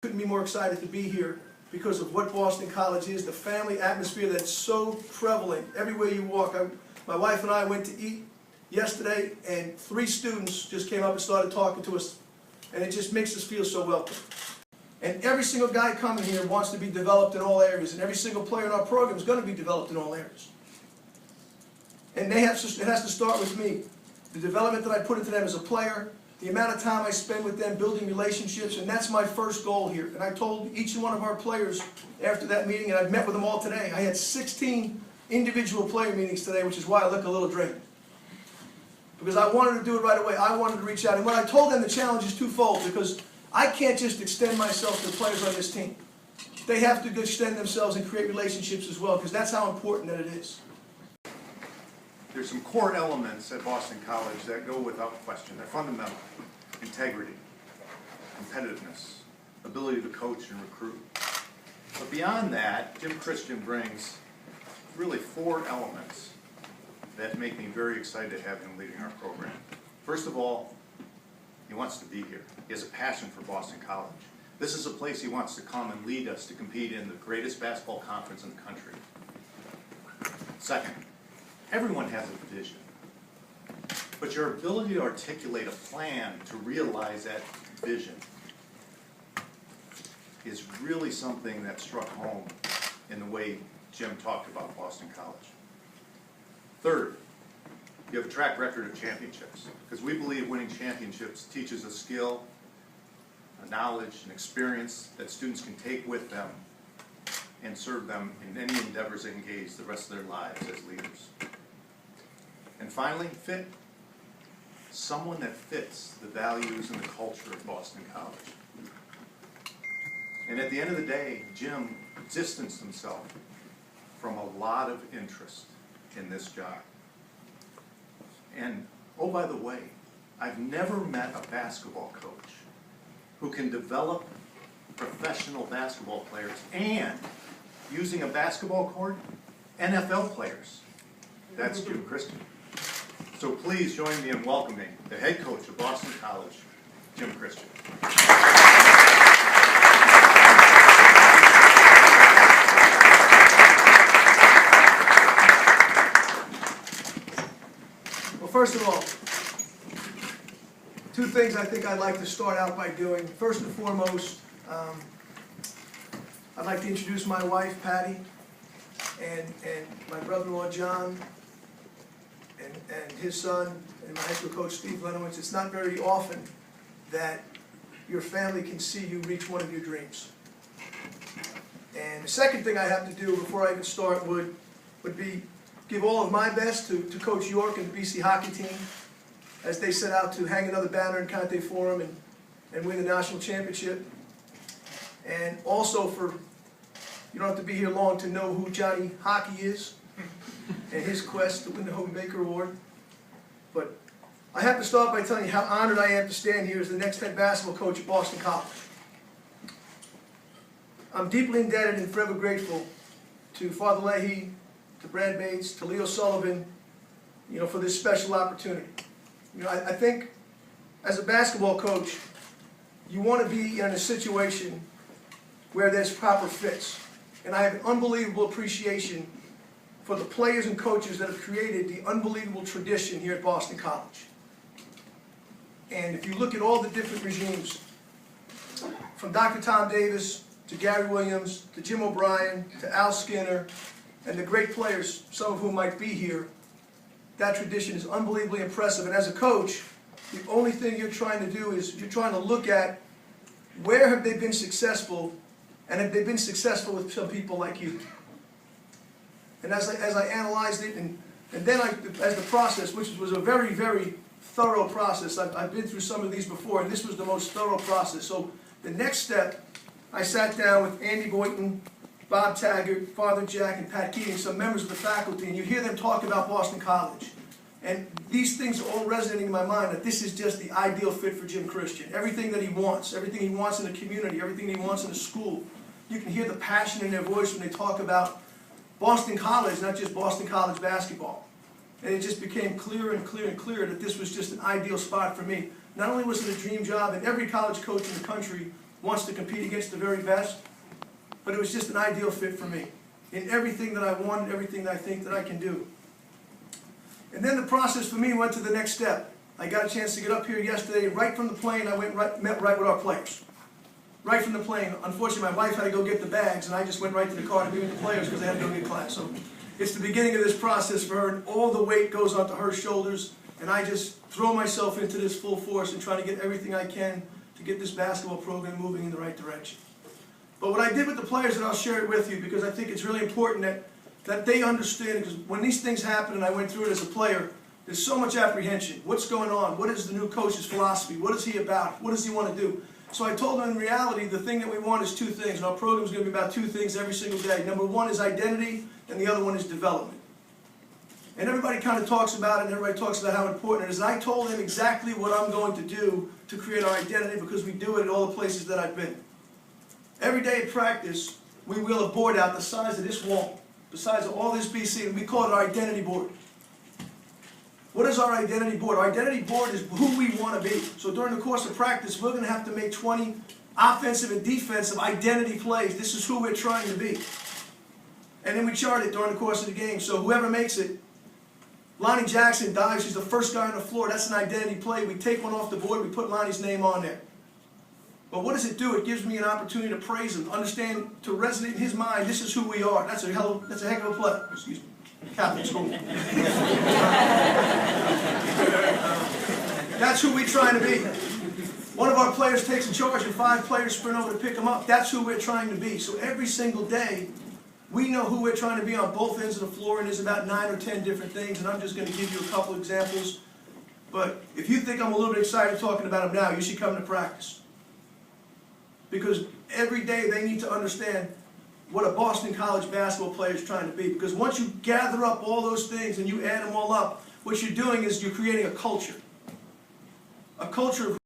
Couldn't be more excited to be here because of what Boston College is, the family atmosphere that's so prevalent everywhere you walk. My wife and I went to eat yesterday, and 3 students just came up and started talking to us, and it just makes us feel so welcome. And every single guy coming here wants to be developed in all areas, and every single player in our program is going to be developed in all areas. And it has to start with me. The development that I put into them as a player, the amount of time I spend with them building relationships, and that's my first goal here. And I told each one of our players after that meeting, and I've met with them all today, I had 16 individual player meetings today, which is why I look a little drained. Because I wanted to do it right away. I wanted to reach out. And when I told them, the challenge is twofold, because I can't just extend myself to the players on this team. They have to extend themselves and create relationships as well, because that's how important that it is. There's some core elements at Boston College that go without question. They're fundamental. Integrity, competitiveness, ability to coach and recruit. But beyond that, Jim Christian brings really 4 elements that make me very excited to have him leading our program. First of all, he wants to be here. He has a passion for Boston College. This is a place he wants to come and lead us to compete in the greatest basketball conference in the country. Second, everyone has a vision, but your ability to articulate a plan to realize that vision is really something that struck home in the way Jim talked about Boston College. Third, you have a track record of championships, because we believe winning championships teaches a skill, a knowledge, an experience that students can take with them and serve them in any endeavors they engage the rest of their lives as leaders. And finally, fit. Someone that fits the values and the culture of Boston College. And at the end of the day, Jim distanced himself from a lot of interest in this job. And, oh, by the way, I've never met a basketball coach who can develop professional basketball players and, using a basketball court, NFL players. That's Jim Christian. So please join me in welcoming the head coach of Boston College, Jim Christian. Well, first of all, 2 things I think I'd like to start out by doing. First and foremost, I'd like to introduce my wife, Patty, and my brother-in-law, John, and his son, and my high school coach, Steve Donahue. It's not very often that your family can see you reach one of your dreams. And the second thing I have to do before I even start would be give all of my best to Coach York and the BC hockey team as they set out to hang another banner in Conte Forum and win the national championship. And also for, you don't have to be here long to know who Johnny Hockey is and his quest to win the Hobie Baker Award. But I have to start by telling you how honored I am to stand here as the next head basketball coach at Boston College. I'm deeply indebted and forever grateful to Father Leahy, to Brad Bates, to Leo Sullivan, for this special opportunity. I think as a basketball coach, you want to be in a situation where there's proper fits. And I have an unbelievable appreciation for the players and coaches that have created the unbelievable tradition here at Boston College. And if you look at all the different regimes, from Dr. Tom Davis, to Gary Williams, to Jim O'Brien, to Al Skinner, and the great players, some of whom might be here, that tradition is unbelievably impressive. And as a coach, the only thing you're trying to do is you're trying to look at where have they been successful, and have they been successful with some people like you. And as I analyzed it, and then as the process, which was a very, very thorough process, I've been through some of these before, and this was the most thorough process. So the next step, I sat down with Andy Boynton, Bob Taggart, Father Jack, and Pat Keating, some members of the faculty, and you hear them talk about Boston College. And these things are all resonating in my mind, that this is just the ideal fit for Jim Christian. Everything that he wants in the community, everything he wants in the school. You can hear the passion in their voice when they talk about Boston College, not just Boston College basketball. And it just became clearer and clearer and clearer that this was just an ideal spot for me. Not only was it a dream job, and every college coach in the country wants to compete against the very best, but it was just an ideal fit for me in everything that I want, everything that I think that I can do. And then the process for me went to the next step. I got a chance to get up here yesterday. Right from the plane, I met right with our players. Right from the plane. Unfortunately, my wife had to go get the bags, and I just went right to the car to be with the players because they had to go get class. So it's the beginning of this process for her, and all the weight goes onto her shoulders, and I just throw myself into this full force and try to get everything I can to get this basketball program moving in the right direction. But what I did with the players, and I'll share it with you because I think it's really important that they understand, because when these things happen, and I went through it as a player, there's so much apprehension. What's going on? What is the new coach's philosophy? What is he about? What does he want to do? So I told them in reality, the thing that we want is two things, and our program is going to be about two things every single day. Number one is identity, and the other one is development. And everybody kind of talks about it, and everybody talks about how important it is. And I told them exactly what I'm going to do to create our identity, because we do it at all the places that I've been. Every day at practice, we wheel a board out the size of this wall, the size of all this BC, and we call it our identity board. What is our identity board? Our identity board is who we want to be. So during the course of practice, we're going to have to make 20 offensive and defensive identity plays. This is who we're trying to be. And then we chart it during the course of the game. So whoever makes it, Lonnie Jackson dives, he's the first guy on the floor. That's an identity play. We take one off the board, we put Lonnie's name on there. But what does it do? It gives me an opportunity to praise him, understand, to resonate in his mind, this is who we are. That's a heck of a play. Excuse me. Catholic school. That's who we're trying to be. One of our players takes a charge and 5 players sprint over to pick him up. That's who we're trying to be. So every single day, we know who we're trying to be on both ends of the floor, and there's about 9 or 10 different things, and I'm just going to give you a couple examples. But if you think I'm a little bit excited talking about them now, you should come to practice. Because every day they need to understand what a Boston College basketball player is trying to be. Because once you gather up all those things and you add them all up, what you're doing is you're creating a culture. A culture of